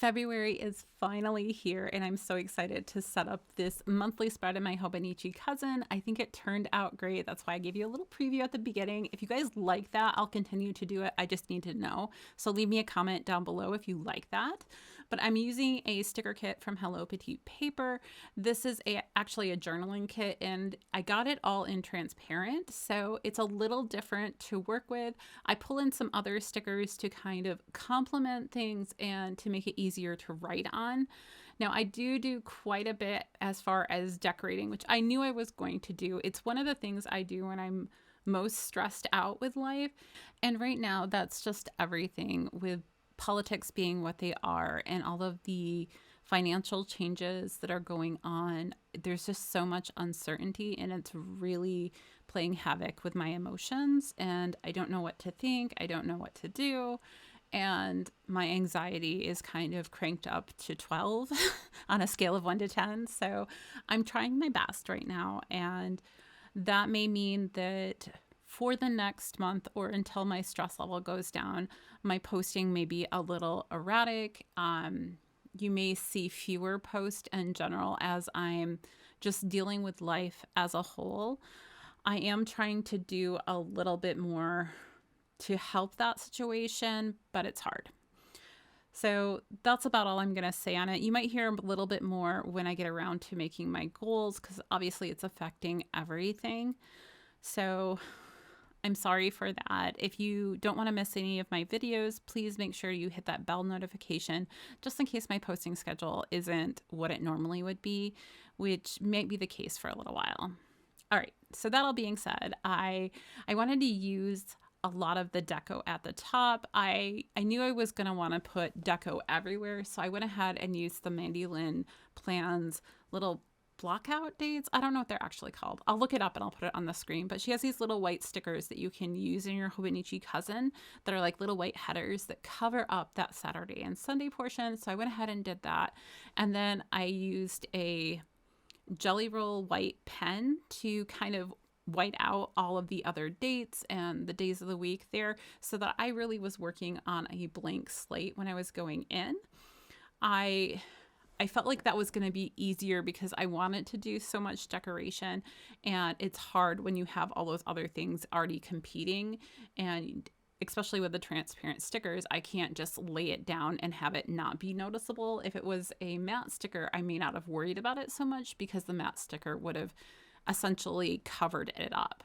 February is finally here, and I'm so excited to set up this monthly spread in my Hobonichi Cousin. I think it turned out great. That's why I gave you a little preview at the beginning. If you guys like that, I'll continue to do it. I just need to know. So leave me a comment down below if you like that. But I'm using a sticker kit from Hello Petite Paper. This is actually a journaling kit, and I got it all in transparent, so it's a little different to work with. I pull in some other stickers to kind of complement things and to make it easier to write on. Now, I do quite a bit as far as decorating, which I knew I was going to do. It's one of the things I do when I'm most stressed out with life. And right now, that's just everything, with politics being what they are and all of the financial changes that are going on. There's just so much uncertainty, and it's really playing havoc with my emotions. And I don't know what to think. I don't know what to do. And my anxiety is kind of cranked up to 12 on a scale of 1 to 10. So I'm trying my best right now. And that may mean that for the next month, or until my stress level goes down, my posting may be a little erratic. You may see fewer posts in general as I'm just dealing with life as a whole. I am trying to do a little bit more to help that situation, but it's hard. So that's about all I'm going to say on it. You might hear a little bit more when I get around to making my goals, because obviously it's affecting everything. So I'm sorry for that. If you don't want to miss any of my videos, please make sure you hit that bell notification, just in case my posting schedule isn't what it normally would be, which may be the case for a little while. All right, so that all being said, I wanted to use a lot of the deco at the top. I knew I was going to want to put deco everywhere, so I went ahead and used the Mandy Lynn Plans little blockout dates. I don't know what they're actually called. I'll look it up and I'll put it on the screen. But she has these little white stickers that you can use in your Hobonichi Cousin that are like little white headers that cover up that Saturday and Sunday portion. So I went ahead and did that. And then I used a Jelly Roll white pen to kind of white out all of the other dates and the days of the week there, so that I really was working on a blank slate when I was going in. I felt like that was going to be easier because I wanted to do so much decoration, and it's hard when you have all those other things already competing, and especially with the transparent stickers, I can't just lay it down and have it not be noticeable. If it was a matte sticker, I may not have worried about it so much because the matte sticker would have essentially covered it up.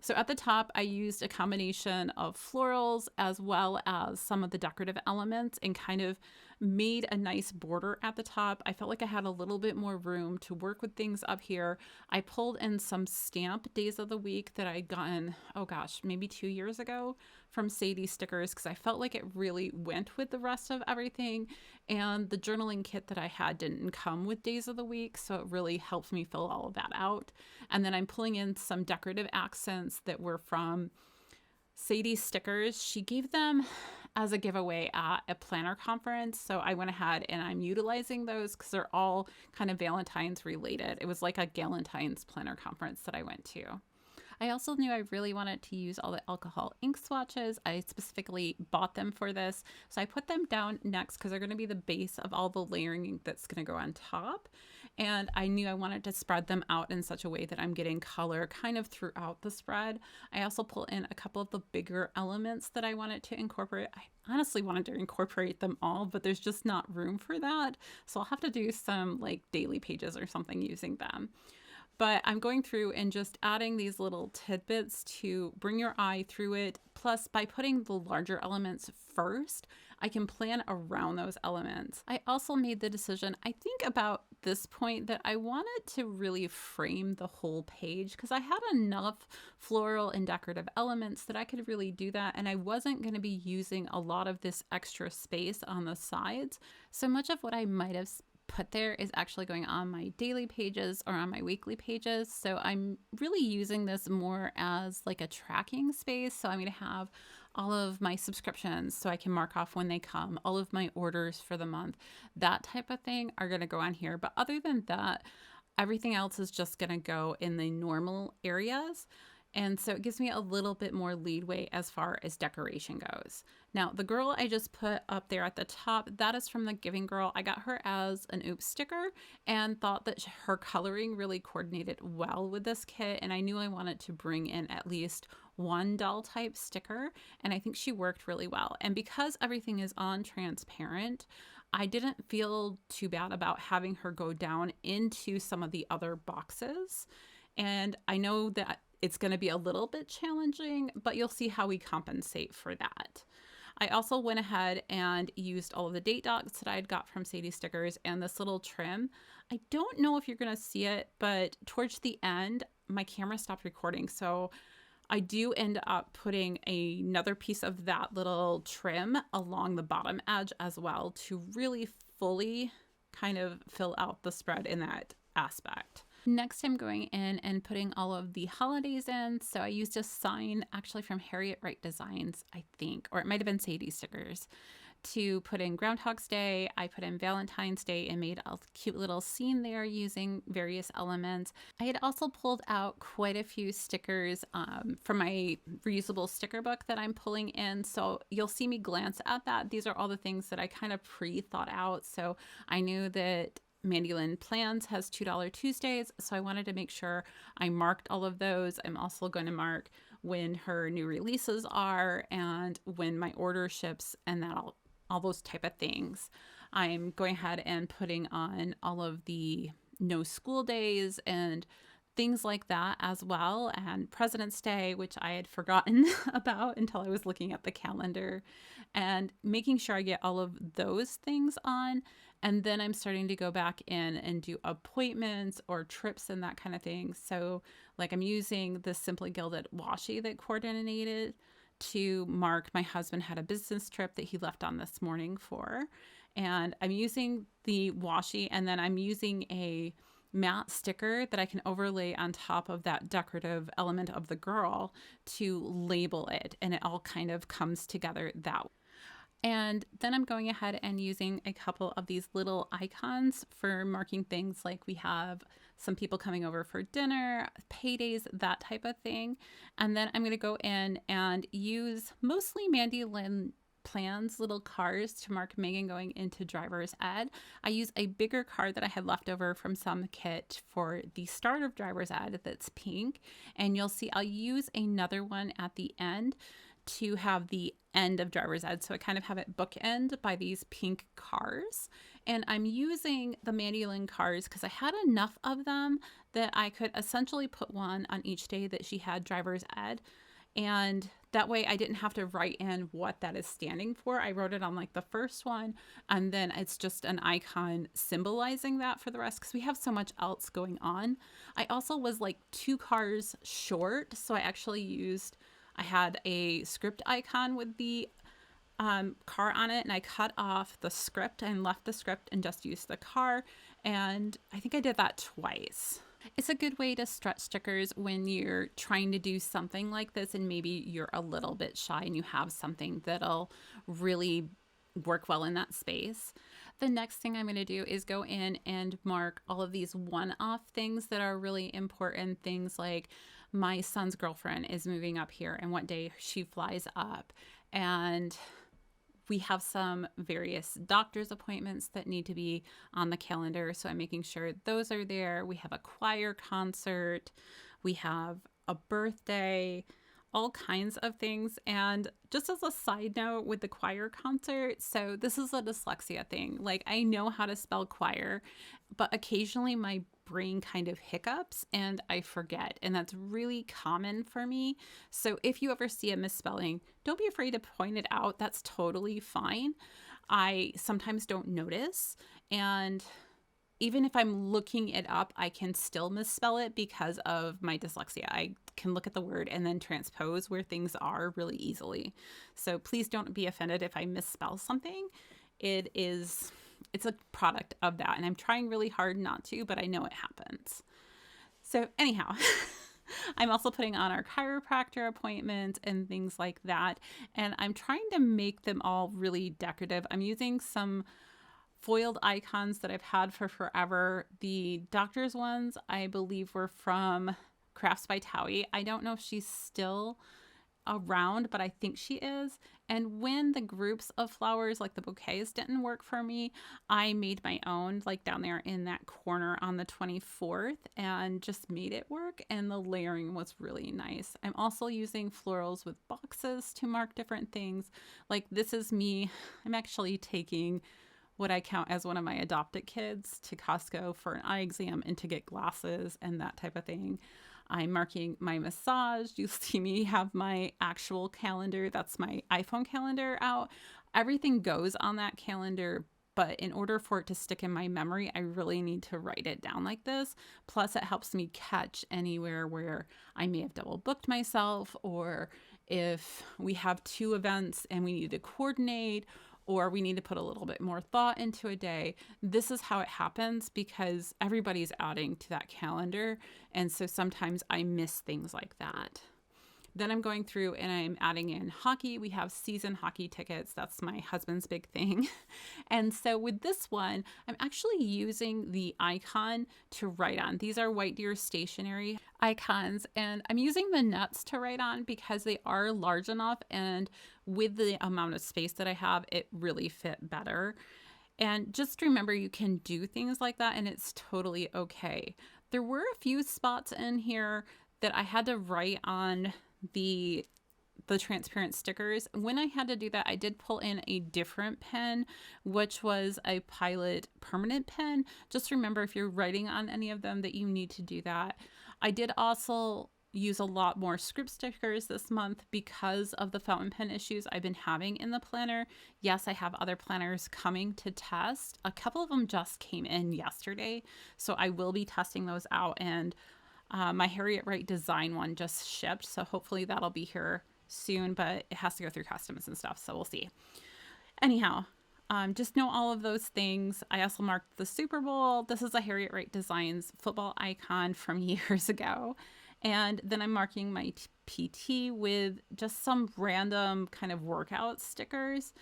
So at the top, I used a combination of florals as well as some of the decorative elements and kind of made a nice border at the top. I felt like I had a little bit more room to work with things up here. I pulled in some stamp days of the week that I'd gotten, oh gosh, maybe 2 years ago from Sadie Stickers, because I felt like it really went with the rest of everything. And the journaling kit that I had didn't come with days of the week, so it really helped me fill all of that out. And then I'm pulling in some decorative accents that were from Sadie Stickers. She gave them as a giveaway at a planner conference, so I went ahead and I'm utilizing those because they're all kind of Valentine's related. It was like a Galentine's planner conference that I went to. I also knew I really wanted to use all the alcohol ink swatches. I specifically bought them for this, so I put them down next because they're going to be the base of all the layering ink that's going to go on top. And I knew I wanted to spread them out in such a way that I'm getting color kind of throughout the spread. I also pull in a couple of the bigger elements that I wanted to incorporate. I honestly wanted to incorporate them all, but there's just not room for that. So I'll have to do some like daily pages or something using them. But I'm going through and just adding these little tidbits to bring your eye through it. Plus, by putting the larger elements first, I can plan around those elements. I also made the decision, I think about this point, that I wanted to really frame the whole page because I had enough floral and decorative elements that I could really do that. And I wasn't going to be using a lot of this extra space on the sides. So much of what I might have put there is actually going on my daily pages or on my weekly pages. So I'm really using this more as like a tracking space. So I'm going to have all of my subscriptions so I can mark off when they come, all of my orders for the month, that type of thing are going to go on here. But other than that, everything else is just going to go in the normal areas. And so it gives me a little bit more leeway as far as decoration goes. Now, the girl I just put up there at the top, that is from the Giving Girl. I got her as an Oops sticker and thought that her coloring really coordinated well with this kit. And I knew I wanted to bring in at least one doll type sticker. And I think she worked really well. And because everything is on transparent, I didn't feel too bad about having her go down into some of the other boxes. And I know that it's going to be a little bit challenging, but you'll see how we compensate for that. I also went ahead and used all of the date dots that I had got from Sadie Stickers and this little trim. I don't know if you're going to see it, but towards the end, my camera stopped recording. So I do end up putting another piece of that little trim along the bottom edge as well to really fully kind of fill out the spread in that aspect. Next, I'm going in and putting all of the holidays in. So I used a sign actually from Harriet Wright Designs, I think, or it might have been Sadie Stickers, to put in Groundhog's Day. I put in Valentine's Day and made a cute little scene there using various elements. I had also pulled out quite a few stickers from my reusable sticker book that I'm pulling in. So you'll see me glance at that. These are all the things that I kind of pre-thought out. So I knew that Mandy Lynn Plans has $2 Tuesdays, so I wanted to make sure I marked all of those. I'm also going to mark when her new releases are and when my order ships and that all those type of things. I'm going ahead and putting on all of the no school days and things like that as well, and President's Day, which I had forgotten about until I was looking at the calendar, and making sure I get all of those things on. And then I'm starting to go back in and do appointments or trips and that kind of thing. So like I'm using the Simply Gilded washi that coordinated to mark my husband had a business trip that he left on this morning for. And I'm using the washi, and then I'm using a matte sticker that I can overlay on top of that decorative element of the girl to label it. And it all kind of comes together that way. And then I'm going ahead and using a couple of these little icons for marking things like we have some people coming over for dinner, paydays, that type of thing. And then I'm going to go in and use mostly Mandy Lynn Plans little cards to mark Megan going into driver's ed. I use a bigger card that I had left over from some kit for the start of driver's ed that's pink. And you'll see I'll use another one at the end to have the end of driver's ed. So I kind of have it bookend by these pink cars. And I'm using the Mandy Lynn cars because I had enough of them that I could essentially put one on each day that she had driver's ed. And that way I didn't have to write in what that is standing for. I wrote it on like the first one, and then it's just an icon symbolizing that for the rest because we have so much else going on. I also was like 2 cars short. So I had a script icon with the car on it, and I cut off the script and left the script and just used the car. And I think I did that twice. It's a good way to stretch stickers when you're trying to do something like this and maybe you're a little bit shy and you have something that'll really work well in that space. The next thing I'm going to do is go in and mark all of these one-off things that are really important. Things like my son's girlfriend is moving up here and what day she flies up. And we have some various doctor's appointments that need to be on the calendar. So I'm making sure those are there. We have a choir concert. We have a birthday, all kinds of things. And just as a side note with the choir concert, so this is a dyslexia thing. Like I know how to spell choir, but occasionally my brain kind of hiccups and I forget. And that's really common for me. So if you ever see a misspelling, don't be afraid to point it out. That's totally fine. I sometimes don't notice. And even if I'm looking it up, I can still misspell it because of my dyslexia. I can look at the word and then transpose where things are really easily. So please don't be offended if I misspell something. It's a product of that. And I'm trying really hard not to, but I know it happens. So anyhow, I'm also putting on our chiropractor appointments and things like that. And I'm trying to make them all really decorative. I'm using some foiled icons that I've had for forever. The doctor's ones, I believe, were from Crafts by Towie. I don't know if she's still around, but I think she is. And when the groups of flowers, like the bouquets, didn't work for me, I made my own, like down there in that corner on the 24th, and just made it work. And the layering was really nice. I'm also using florals with boxes to mark different things. Like this is me. I'm actually taking what I count as one of my adopted kids to Costco for an eye exam and to get glasses and that type of thing. I'm marking my massage. You see me have my actual calendar. That's my iPhone calendar out. Everything goes on that calendar, but in order for it to stick in my memory, I really need to write it down like this. Plus, it helps me catch anywhere where I may have double booked myself, or if we have 2 events and we need to coordinate, or we need to put a little bit more thought into a day. This is how it happens because everybody's adding to that calendar. And so sometimes I miss things like that. Then I'm going through and I'm adding in hockey. We have season hockey tickets. That's my husband's big thing. And so with this one, I'm actually using the icon to write on. These are White Deer stationery icons, and I'm using the nuts to write on because they are large enough, and with the amount of space that I have, it really fit better. And just remember, you can do things like that and it's totally okay. There were a few spots in here that I had to write on the transparent stickers. When I had to do that, I did pull in a different pen, which was a Pilot permanent pen. Just remember, if you're writing on any of them, that you need to do that. I did also use a lot more script stickers this month because of the fountain pen issues I've been having in the planner. Yes, I have other planners coming to test. A couple of them just came in yesterday, so I will be testing those out. And my Harriet Wright design one just shipped, so hopefully that'll be here soon, but it has to go through customs and stuff, so we'll see. Anyhow, just know all of those things. I also marked the Super Bowl. This is a Harriet Wright Designs football icon from years ago. And then I'm marking my PT with just some random kind of workout stickers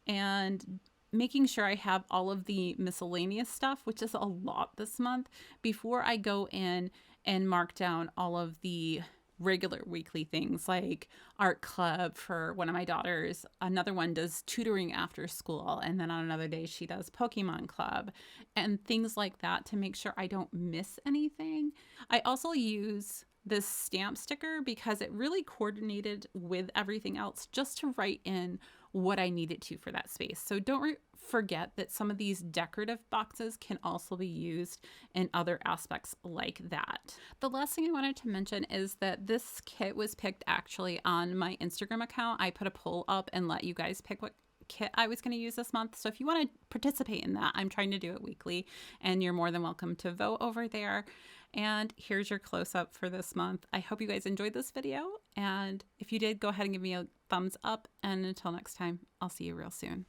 and making sure I have all of the miscellaneous stuff, which is a lot this month, before I go in and mark down all of the regular weekly things like art club for one of my daughters. Another one does tutoring after school. And then on another day, she does Pokemon club and things like that to make sure I don't miss anything. I also use this stamp sticker because it really coordinated with everything else just to write in what I needed to for that space. So don't forget that some of these decorative boxes can also be used in other aspects like that. The last thing I wanted to mention is that this kit was picked actually on my Instagram account. I put a poll up and let you guys pick what kit I was going to use this month. So if you want to participate in that, I'm trying to do it weekly and you're more than welcome to vote over there. And here's your close-up for this month. I hope you guys enjoyed this video. And if you did, go ahead and give me a thumbs up. And until next time, I'll see you real soon.